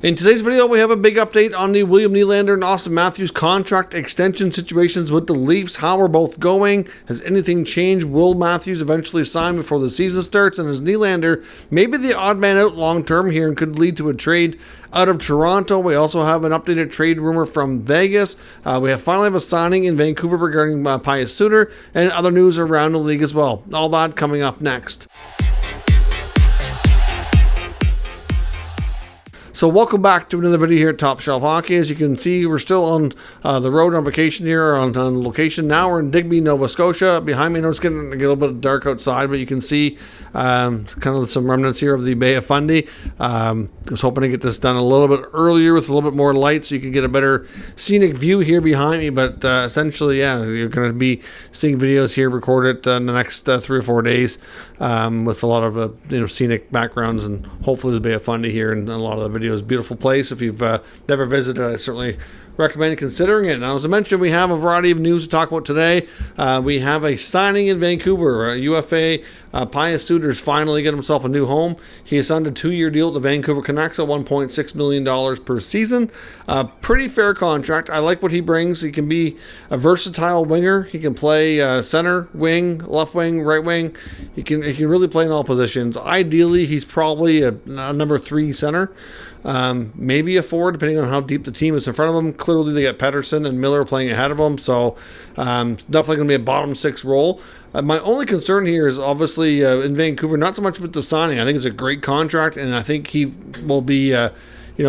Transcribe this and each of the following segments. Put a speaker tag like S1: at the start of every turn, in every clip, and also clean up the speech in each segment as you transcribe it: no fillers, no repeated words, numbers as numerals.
S1: In today's video, we have a big update on the William Nylander and Austin Matthews contract extension situations with the Leafs. How are both going? Has anything changed? Will Matthews eventually sign before the season starts? And is Nylander maybe the odd man out long term here and could lead to a trade out of Toronto? We also have an updated trade rumor from Vegas. We finally have a signing in Vancouver regarding Suter and other news around the league as well. All that coming up next. So welcome back to another video here at Top Shelf Hockey. As you can see, we're still on the road on vacation here on location. Now we're in Digby, Nova Scotia. Behind me, I know it's getting a little bit dark outside, but you can see kind of some remnants here of the Bay of Fundy. I was hoping to get this done a little bit earlier with a little bit more light so you can get a better scenic view here behind me. But essentially, yeah, you're going to be seeing videos here recorded in the next 3 or 4 days with a lot of scenic backgrounds and hopefully the Bay of Fundy here and a lot of the videos. Beautiful place. If you've never visited, I certainly recommend considering it. Now, as I mentioned, we have a variety of news to talk about today. We have a signing in Vancouver. UFA Suter is finally getting himself a new home. He has signed a 2-year deal with the Vancouver Canucks at $1.6 million per season. Pretty fair contract. I like what he brings. He can be a versatile winger. He can play center, wing, left wing, right wing. He can really play in all positions. Ideally, he's probably a number 3 center. Maybe a 4, depending on how deep the team is in front of him. Clearly, they got Pettersson and Miller playing ahead of him, so definitely going to be a bottom 6 role. My only concern here is obviously in Vancouver, not so much with the signing. I think it's a great contract, and I think he will be,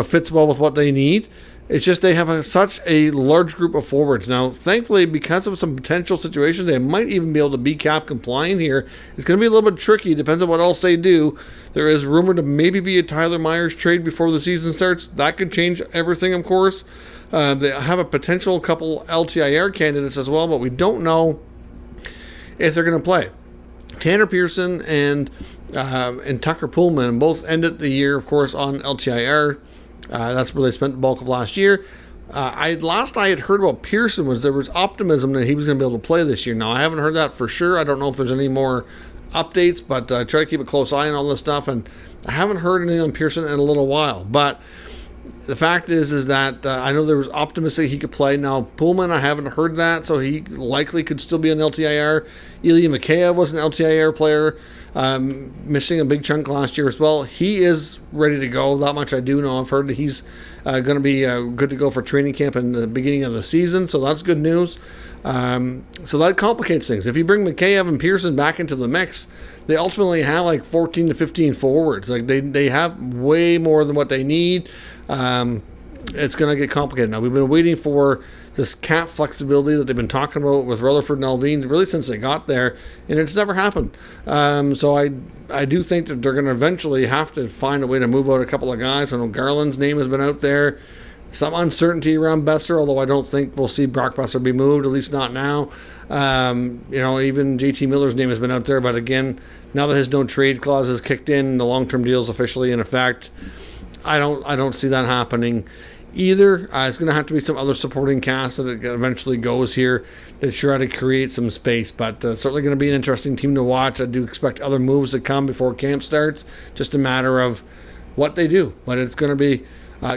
S1: fits well with what they need. It's just they have such a large group of forwards. Now, thankfully, because of some potential situations, they might even be able to be cap compliant here. It's going to be a little bit tricky. Depends on what else they do. There is rumored to maybe be a Tyler Myers trade before the season starts. That could change everything, of course. They have a potential couple LTIR candidates as well, but we don't know if they're going to play. Tanner Pearson and Tucker Pullman both ended the year, of course, on LTIR. That's where they spent the bulk of last year. Last I had heard about Pearson there was optimism that he was going to be able to play this year. Now, I haven't heard that for sure. I don't know if there's any more updates, but I try to keep a close eye on all this stuff, and I haven't heard anything on Pearson in a little while. But the fact is that I know there was optimism he could play. Now, Pullman, I haven't heard that, so he likely could still be an LTIR. Ilya Mikheyev was an LTIR player, missing a big chunk last year as well. He is ready to go. That much I do know. I've heard that he's going to be good to go for training camp in the beginning of the season, so that's good news. So that complicates things. If you bring Mikheyev and Pearson back into the mix, they ultimately have like 14 to 15 forwards. Like they have way more than what they need. It's going to get complicated. Now, we've been waiting for this cap flexibility that they've been talking about with Rutherford and Alvin really since they got there, and it's never happened. So I do think that they're going to eventually have to find a way to move out a couple of guys. I know Garland's name has been out there. Some uncertainty around Besser, although I don't think we'll see Brock Besser be moved, at least not now. Even JT Miller's name has been out there, but again, now that his no trade clause has kicked in, the long-term deal is officially in effect. I don't see that happening either. It's going to have to be some other supporting cast that it eventually goes here to try to create some space, but certainly going to be an interesting team to watch. I do expect other moves to come before camp starts, just a matter of what they do, but it's going to be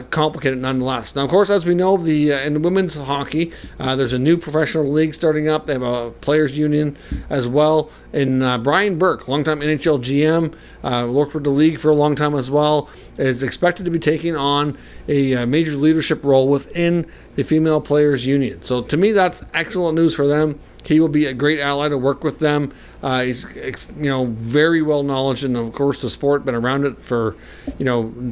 S1: complicated nonetheless. Now, of course, as we know, in women's hockey, there's a new professional league starting up. They have a players' union as well. And Brian Burke, longtime NHL GM, worked with the league for a long time as well, is expected to be taking on a major leadership role within the female players' union. So to me, that's excellent news for them. He will be a great ally to work with them. He's very well knowledge, and of course the sport, been around it for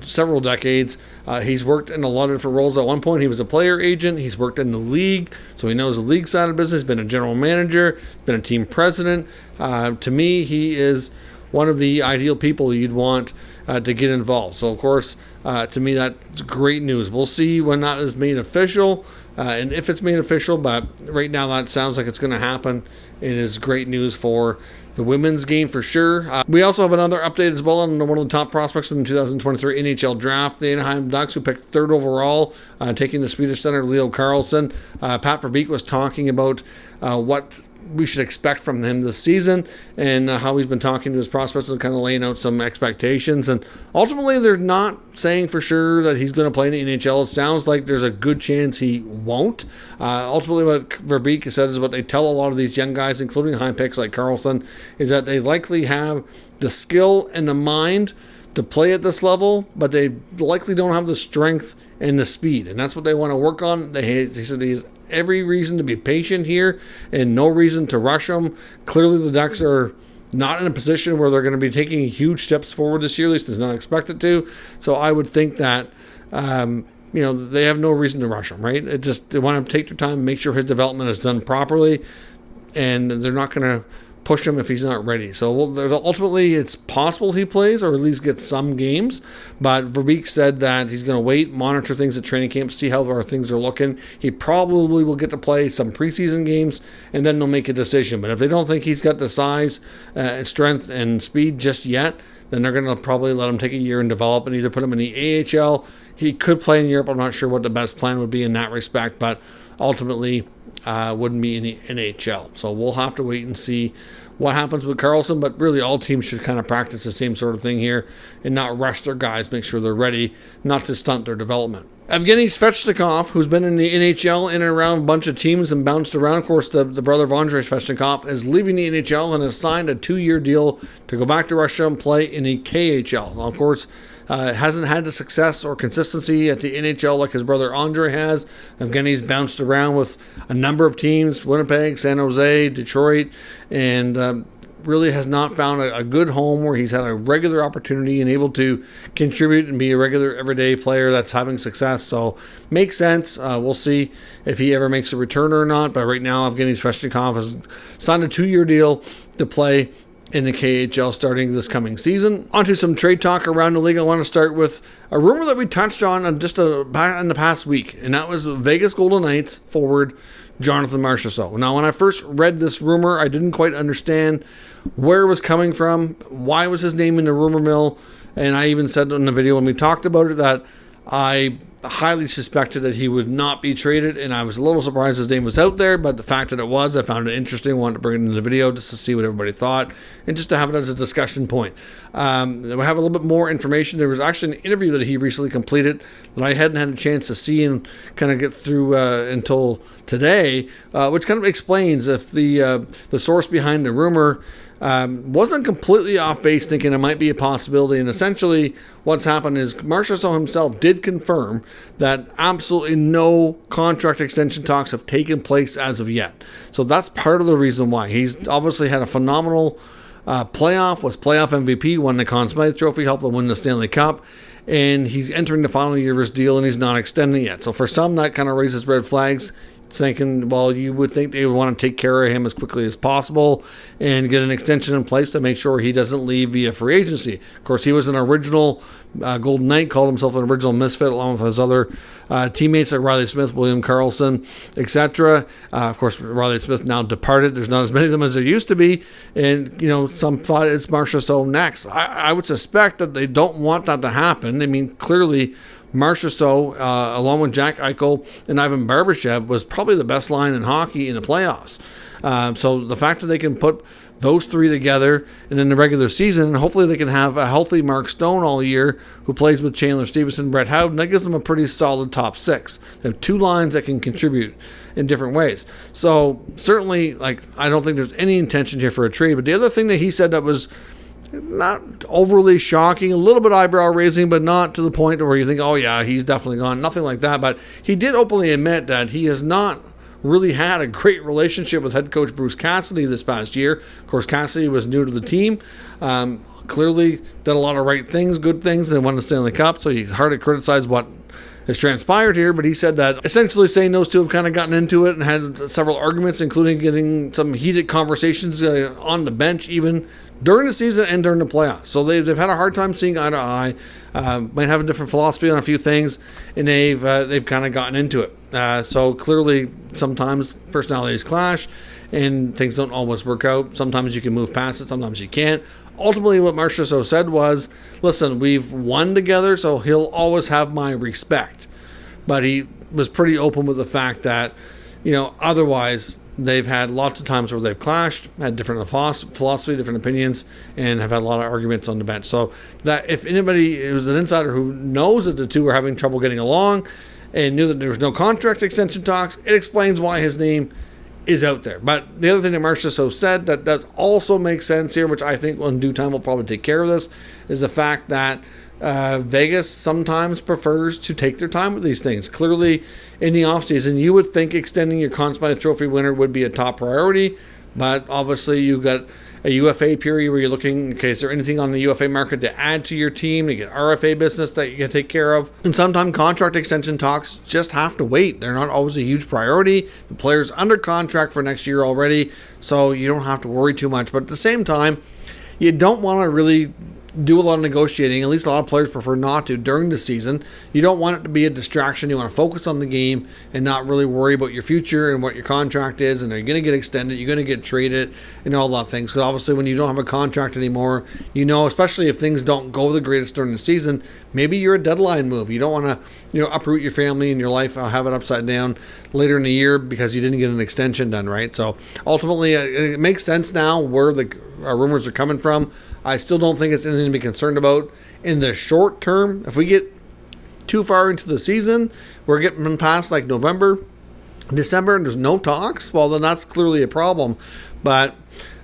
S1: several decades. He's worked in a lot of different roles. At one point he was a player agent. He's worked in the league, so he knows the league side of business. Been a general manager, been a team president. To me, he is one of the ideal people you'd want to get involved. So of course, to me, that's great news. We'll see when that is made official. And if it's made official, but right now that sounds like it's going to happen. It is great news for the women's game for sure. We also have another update as well on one of the top prospects from the 2023 NHL draft, the Anaheim Ducks, who picked 3rd overall, taking the Swedish center Leo Carlsson. Pat Verbeek was talking about what we should expect from him this season, and how he's been talking to his prospects and kind of laying out some expectations. And ultimately, they're not saying for sure that he's going to play in the NHL. It sounds like there's a good chance he won't. Ultimately, what Verbeek has said is what they tell a lot of these young guys, including high picks like Carlsson, is that they likely have the skill and the mind to play at this level, but they likely don't have the strength and the speed, and that's what they want to work on. He said he has every reason to be patient here and no reason to rush him. Clearly, the Ducks are not in a position where they're going to be taking huge steps forward this year, at least it's not expected to. So I would think that they have no reason to rush him, right? They want to take their time, make sure his development is done properly, and they're not going to push him if he's not ready. So ultimately, it's possible he plays or at least gets some games. But Verbeek said that he's going to wait, monitor things at training camp, see how our things are looking. He probably will get to play some preseason games, and then they'll make a decision. But if they don't think he's got the size, strength, and speed just yet, then they're going to probably let him take a year and develop and either put him in the AHL. He could play in Europe. I'm not sure what the best plan would be in that respect, but ultimately wouldn't be in the NHL. So we'll have to wait and see what happens with Carlsson, but really all teams should kind of practice the same sort of thing here and not rush their guys, make sure they're ready, not to stunt their development. Evgeni Svechnikov, who's been in the NHL in and around a bunch of teams and bounced around, of course, the brother of Andrei Svechnikov, is leaving the NHL and has signed a 2-year deal to go back to Russia and play in the KHL. Now, of course, hasn't had the success or consistency at the NHL like his brother Andre has. Evgeni's bounced around with a number of teams, Winnipeg, San Jose, Detroit, and really has not found a good home where he's had a regular opportunity and able to contribute and be a regular everyday player that's having success. So makes sense. We'll see if he ever makes a return or not. But right now, Evgeni Svechnikov has signed a 2-year deal to play in the KHL starting this coming season. On to some trade talk around the league. I want to start with a rumor that we touched on just in the past week, and that was Vegas Golden Knights forward Jonathan Marchessault. Now, when I first read this rumor, I didn't quite understand where it was coming from, why was his name in the rumor mill, and I even said in the video when we talked about it that I highly suspected that he would not be traded, and I was a little surprised his name was out there, but the fact that it was, I found it interesting. I wanted to bring it into the video just to see what everybody thought and just to have it as a discussion point. We have a little bit more information. There was actually an interview that he recently completed that I hadn't had a chance to see and kind of get through until today, which kind of explains if the source behind the rumor wasn't completely off base, thinking it might be a possibility. And essentially what's happened is Marchessault himself did confirm that absolutely no contract extension talks have taken place as of yet. So that's part of the reason why. He's obviously had a phenomenal playoff, was playoff MVP, won the Conn Smythe Trophy, helped them win the Stanley Cup, and he's entering the final year of his deal and he's not extending yet. So for some, that kind of raises red flags, thinking, well, you would think they would want to take care of him as quickly as possible and get an extension in place to make sure he doesn't leave via free agency. Of course, he was an original Golden Knight, called himself an original misfit along with his other teammates like Riley Smith, William Carlsson, etc. Of course, Riley Smith now departed. There's not as many of them as there used to be, and some thought it's Marchessault next. I would suspect that they don't want that to happen. I mean, clearly Marchessault, along with Jack Eichel and Ivan Barbashev, was probably the best line in hockey in the playoffs. So the fact that they can put those three together and in the regular season, and hopefully they can have a healthy Mark Stone all year who plays with Chandler Stevenson, Brett Howden, that gives them a pretty solid top six. They have two lines that can contribute in different ways. So certainly, I don't think there's any intention here for a trade. But the other thing that he said that was not overly shocking, a little bit eyebrow raising, but not to the point where you think, oh yeah, he's definitely gone. Nothing like that. But he did openly admit that he has not really had a great relationship with head coach Bruce Cassidy this past year. Of course, Cassidy was new to the team. Clearly did a lot of right things, good things, and won the Stanley Cup. So he's hard to criticize what has transpired here, but he said that essentially saying those two have kind of gotten into it and had several arguments, including getting some heated conversations on the bench even during the season and during the playoffs. So they've had a hard time seeing eye to eye, might have a different philosophy on a few things, and they've kind of gotten into it. So clearly sometimes personalities clash and things don't always work out. Sometimes you can move past it, sometimes you can't. Ultimately, what Marchessault said was, listen, we've won together, so he'll always have my respect. But he was pretty open with the fact that, otherwise they've had lots of times where they've clashed, had different philosophy, different opinions, and have had a lot of arguments on the bench. So that if anybody is an insider who knows that the two are having trouble getting along and knew that there was no contract extension talks, it explains why his name is out there. But the other thing that Marchessault said that does also make sense here, which I think in due time will probably take care of this, is the fact that Vegas sometimes prefers to take their time with these things. Clearly, in the offseason, you would think extending your Conn Smythe Trophy winner would be a top priority, but obviously you've got a UFA period where you're looking, okay, is there anything on the UFA market to add to your team, to get RFA business that you can take care of? And sometimes contract extension talks just have to wait. They're not always a huge priority. The player's under contract for next year already, so you don't have to worry too much. But at the same time, you don't want to really do a lot of negotiating. At least a lot of players prefer not to during the season. You don't want it to be a distraction. You want to focus on the game and not really worry about your future and what your contract is, and are you going to get extended, you're going to get traded, and all that things. Because obviously when you don't have a contract anymore, especially if things don't go the greatest during the season, maybe you're a deadline move. You don't want to uproot your family and your life, have it upside down later in the year because you didn't get an extension done, right? So ultimately it makes sense now where the rumors are coming from. I still don't think it's anything to be concerned about in the short term. If we get too far into the season, we're getting past like November, December, and there's no talks, well, then that's clearly a problem. But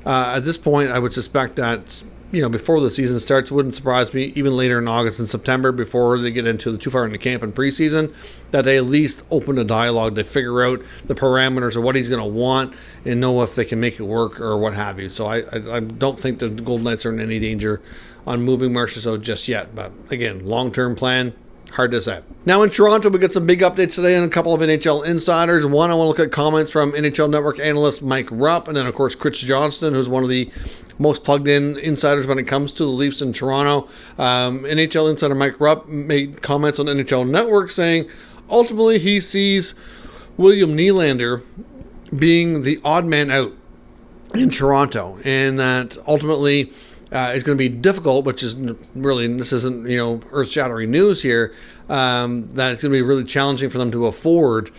S1: at this point, I would suspect that before the season starts, it wouldn't surprise me, even later in August and September, before they get into too far into camp and preseason, that they at least open a dialogue to figure out the parameters of what he's going to want and know if they can make it work or what have you. So I don't think the Golden Knights are in any danger on moving Marchessault just yet. But again, long-term plan, hard to say. Now in Toronto, we get some big updates today on a couple of NHL insiders. One, I want to look at comments from NHL Network analyst Mike Rupp, and then of course Chris Johnston, who's one of the most plugged in insiders when it comes to the Leafs in Toronto. NHL insider Mike Rupp made comments on NHL Network saying ultimately he sees William Nylander being the odd man out in Toronto, and that ultimately it's going to be difficult, which is really, this isn't earth-shattering news here, that it's going to be really challenging for them to afford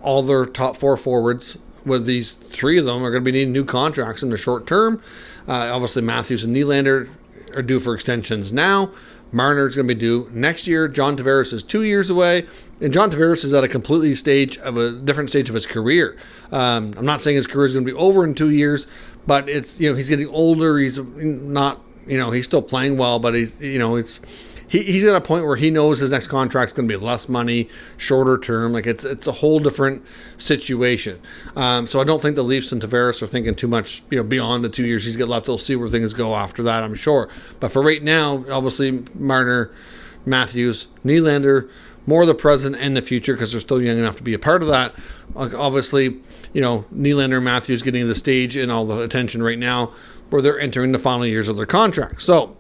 S1: all their top four forwards, with these three of them are going to be needing new contracts in the short term. Obviously Matthews and Nylander are due for extensions now. Marner's going to be due next year. John Tavares is 2 years away, and John Tavares is at a different stage of his career. I'm not saying his career is going to be over in 2 years, but it's he's getting older. He's not he's still playing well, but he's at a point where he knows his next contract's going to be less money, shorter term. Like it's a whole different situation. So I don't think the Leafs and Tavares are thinking too much beyond the 2 years he's got left. They'll see where things go after that, I'm sure. But for right now, obviously Marner, Matthews, Nylander, more the present and the future because they're still young enough to be a part of that. Obviously, Nylander and Matthews getting the stage and all the attention right now where they're entering the final years of their contract. So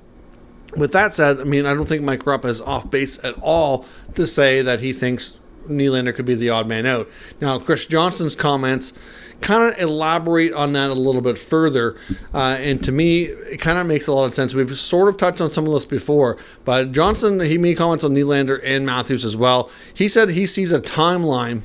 S1: with that said, I don't think Mike Rupp is off base at all to say that he thinks Nylander could be the odd man out. Now, Chris Johnston's comments kind of elaborate on that a little bit further, and to me, it kind of makes a lot of sense. We've sort of touched on some of this before, but Johnston, he made comments on Nylander and Matthews as well. He said he sees a timeline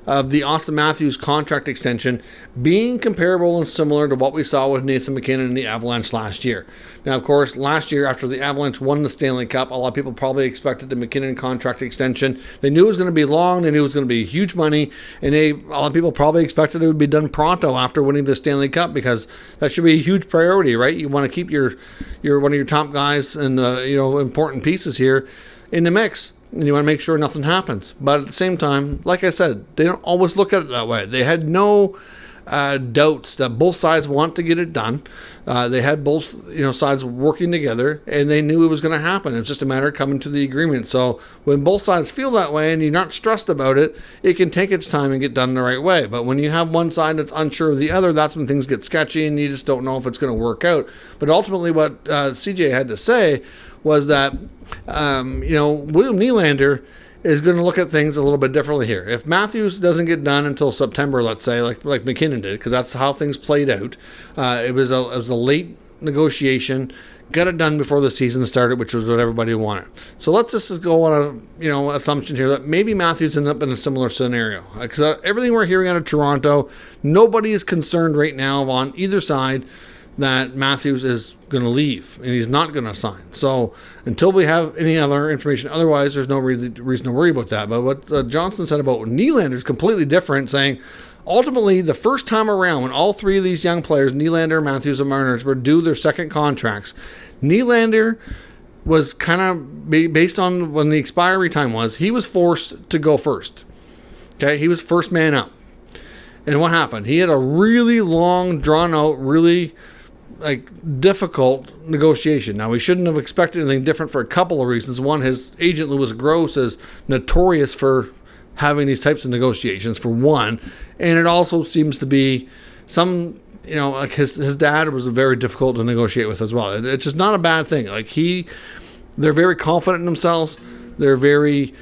S1: of the Austin Matthews contract extension being comparable and similar to what we saw with Nathan MacKinnon and the Avalanche last year. Now, of course, last year after the Avalanche won the Stanley Cup, a lot of people probably expected the MacKinnon contract extension. They knew it was going to be long, they knew it was going to be huge money, and a lot of people probably expected it would be done pronto after winning the Stanley Cup because that should be a huge priority, right? You want to keep your one of your top guys and important pieces here in the mix, and you want to make sure nothing happens. But at the same time, like I said, they don't always look at it that way. They had no doubts that both sides want to get it done. They had both sides working together, and they knew it was going to happen. It's just a matter of coming to the agreement. So when both sides feel that way and you're not stressed about it, it can take its time and get done the right way. But when you have one side that's unsure of the other, that's when things get sketchy and you just don't know if it's going to work out. But ultimately what CJ had to say was that William Nylander is going to look at things a little bit differently here. If Matthews doesn't get done until September, let's say, like MacKinnon did, because that's how things played out. It was a late negotiation, get it done before the season started, which was what everybody wanted. So let's just go on a assumption here that maybe Matthews ends up in a similar scenario. Because everything we're hearing out of Toronto, nobody is concerned right now on either side that Matthews is going to leave and he's not going to sign. So until we have any other information, otherwise there's no reason to worry about that. But what Johnson said about Nylander is completely different, saying ultimately the first time around when all three of these young players, Nylander, Matthews, and Marner, were due their second contracts, Nylander was kind of based on when the expiry time was, he was forced to go first. Okay, he was first man up. And what happened? He had a really long, drawn out, really difficult negotiation. Now, we shouldn't have expected anything different for a couple of reasons. One, his agent Louis Gross is notorious for having these types of negotiations, for one, and it also seems to be some, his dad was very difficult to negotiate with as well. It's just not a bad thing. They're very confident in themselves. They're very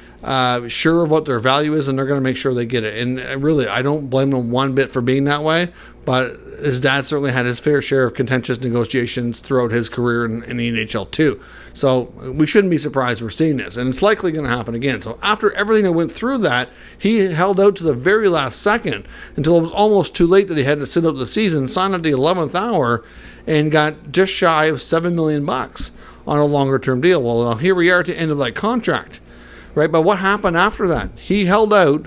S1: sure of what their value is, and they're going to make sure they get it. And really, I don't blame him one bit for being that way, but his dad certainly had his fair share of contentious negotiations throughout his career in the NHL too. So we shouldn't be surprised we're seeing this, and it's likely going to happen again. So after everything that went through that, he held out to the very last second until it was almost too late that he had to sit out the season, signed at the 11th hour, and got just shy of $7 million on a longer-term deal. Well, now here we are at the end of that contract, right? But what happened after that? He held out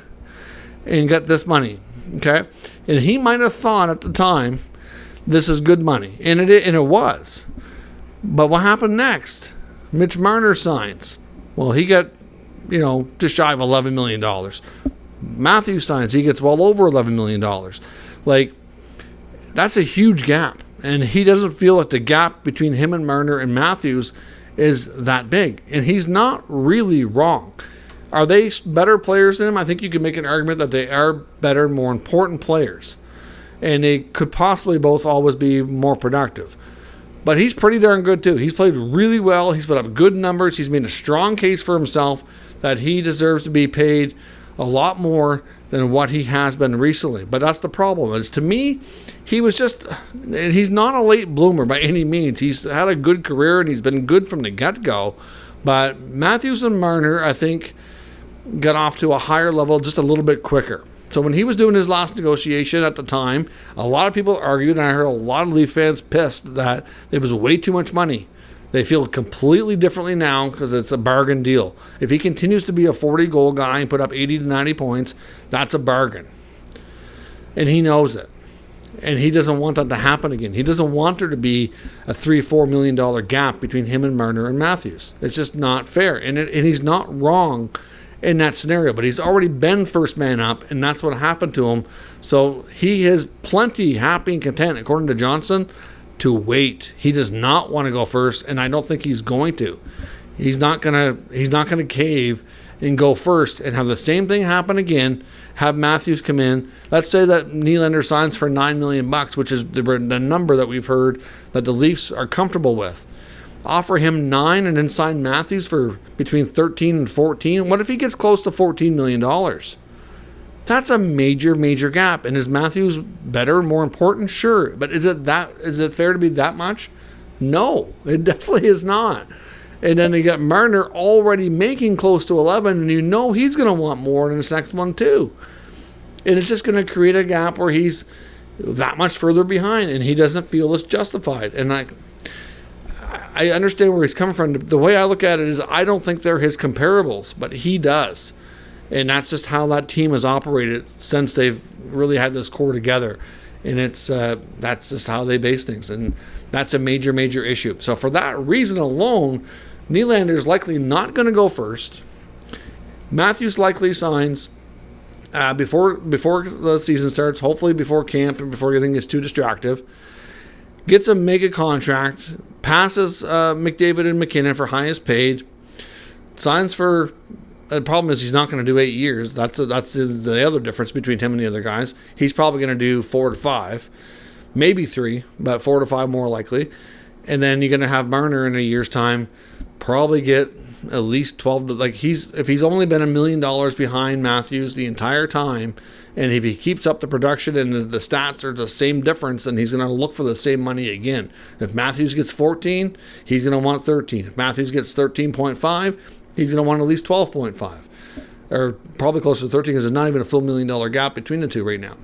S1: and got this money, okay? And he might have thought at the time, this is good money, and it was. But what happened next? Mitch Marner signs. Well, he got, just shy of $11 million. Matthews signs. He gets well over $11 million. That's a huge gap. And he doesn't feel like the gap between him and Marner and Matthews is that big. And he's not really wrong. Are they better players than him? I think you can make an argument that they are better, more important players. And they could possibly both always be more productive. But he's pretty darn good too. He's played really well. He's put up good numbers. He's made a strong case for himself that he deserves to be paid a lot more than what he has been recently. But that's the problem. Is to me, he's not a late bloomer by any means. He's had a good career and he's been good from the get-go. But Matthews and Marner, I think, got off to a higher level just a little bit quicker. So when he was doing his last negotiation at the time, a lot of people argued, and I heard a lot of Leaf fans pissed that it was way too much money. They feel completely differently now because it's a bargain deal. If he continues to be a 40-goal guy and put up 80 to 90 points, that's a bargain. And he knows it. And he doesn't want that to happen again. He doesn't want there to be a $3-4 million gap between him and Marner and Matthews. It's just not fair. And he's not wrong in that scenario, but he's already been first man up, and that's what happened to him. So he is plenty happy and content, according to Johnson, to wait. He does not want to go first, and I don't think he's going to. He's not gonna cave and go first and have the same thing happen again. Have Matthews come in. Let's say that Nylander signs for $9 million, which is the number that we've heard that the Leafs are comfortable with. Offer him 9 and then sign Matthews for between 13 and 14. What if he gets close to $14 million? That's a major, major gap. And is Matthews better and more important? Sure. But is it fair to be that much? No, it definitely is not. And then you got Marner already making close to 11, and he's going to want more in this next one too. And it's just going to create a gap where he's that much further behind, and he doesn't feel it's justified. And I understand where he's coming from. The way I look at it is I don't think they're his comparables, but he does. And that's just how that team has operated since they've really had this core together. And that's just how they base things. And that's a major, major issue. So for that reason alone, Nylander's likely not going to go first. Matthews likely signs before the season starts, hopefully before camp and before everything gets too distractive. Gets a mega contract, passes McDavid and McKinnon for highest paid, signs for. The problem is he's not going to do 8 years. That's the other difference between him and the other guys. He's probably going to do 4 to 5, maybe 3, but 4 to 5 more likely. And then you're going to have Marner in a year's time probably get at least 12 to, like, if he's only been $1 million behind Matthews the entire time, and if he keeps up the production and the stats are the same difference, then he's going to look for the same money again. If Matthews gets 14, he's going to want 13. If Matthews gets 13.5, he's going to want at least 12.5. Or probably closer to 13, because there's not even a full $1 million gap between the two right now.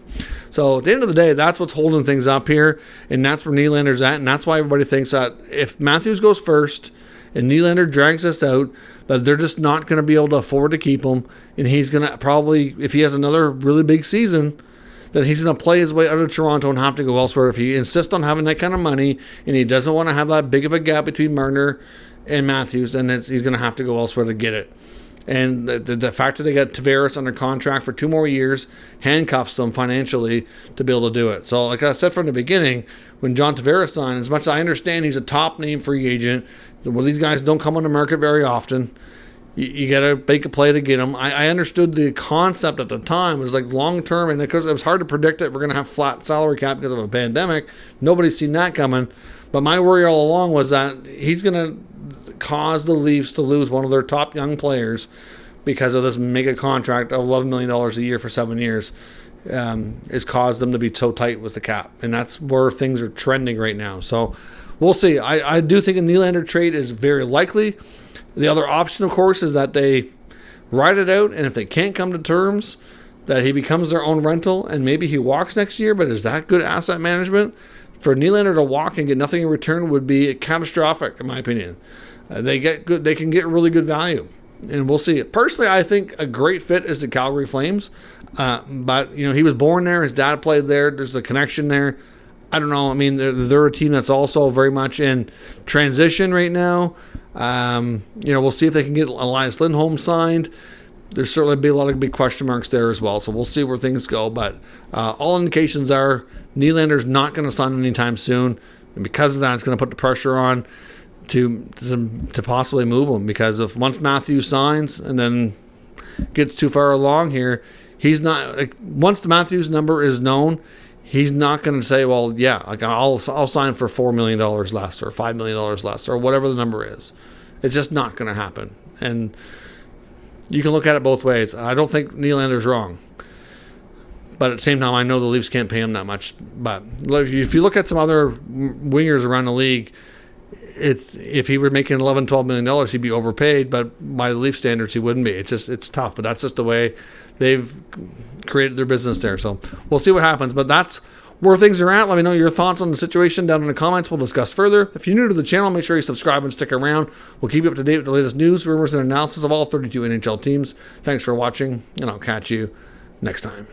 S1: So at the end of the day, that's what's holding things up here, and that's where Nylander's at, and that's why everybody thinks that if Matthews goes first and Nylander drags us out, that they're just not going to be able to afford to keep him, and he's going to probably, if he has another really big season, then he's going to play his way out of Toronto and have to go elsewhere. If he insists on having that kind of money and he doesn't want to have that big of a gap between Marner and Matthews, then he's going to have to go elsewhere to get it. And the fact that they got Tavares under contract for 2 more years handcuffs them financially to be able to do it. So like I said from the beginning, when John Tavares signed, as much as I understand he's a top name free agent, well, these guys don't come on the market very often. You got to make a play to get them. I understood the concept at the time. It was like long term, and because it was hard to predict it, we're going to have flat salary cap because of a pandemic. Nobody's seen that coming. But my worry all along was that he's going to cause the Leafs to lose one of their top young players because of this mega contract of $11 million a year for 7 years. Has caused them to be so tight with the cap, and that's where things are trending right now. So we'll see. I do think a Nylander trade is very likely. The other option, of course, is that they ride it out, and if they can't come to terms, that he becomes their own rental, and maybe he walks next year. But is that good asset management? For Nylander to walk and get nothing in return would be catastrophic, in my opinion. They can get really good value, and we'll see. Personally, I think a great fit is the Calgary Flames, but he was born there. His dad played there. There's a connection there. I don't know. I mean, they're a team that's also very much in transition right now. We'll see if they can get Elias Lindholm signed. There's certainly be a lot of big question marks there as well. So we'll see where things go. But all indications are Nylander's not going to sign anytime soon, and because of that, it's going to put the pressure on to possibly move him. Because if once Matthews signs and then gets too far along here, he's not once the Matthews number is known, he's not going to say, well, yeah, I'll sign for $4 million less or $5 million less or whatever the number is. It's just not going to happen. And you can look at it both ways. I don't think Nylander's wrong. But at the same time, I know the Leafs can't pay him that much. But if you look at some other wingers around the league, if he were making $11, $12 million, he'd be overpaid. But by the Leaf standards, he wouldn't be. It's tough. But that's just the way they've created their business there. So we'll see what happens. But that's where things are at. Let me know your thoughts on the situation down in the comments. We'll discuss further. If you're new to the channel, make sure you subscribe and stick around. We'll keep you up to date with the latest news, rumors, and analysis of all 32 NHL teams. Thanks for watching, and I'll catch you next time.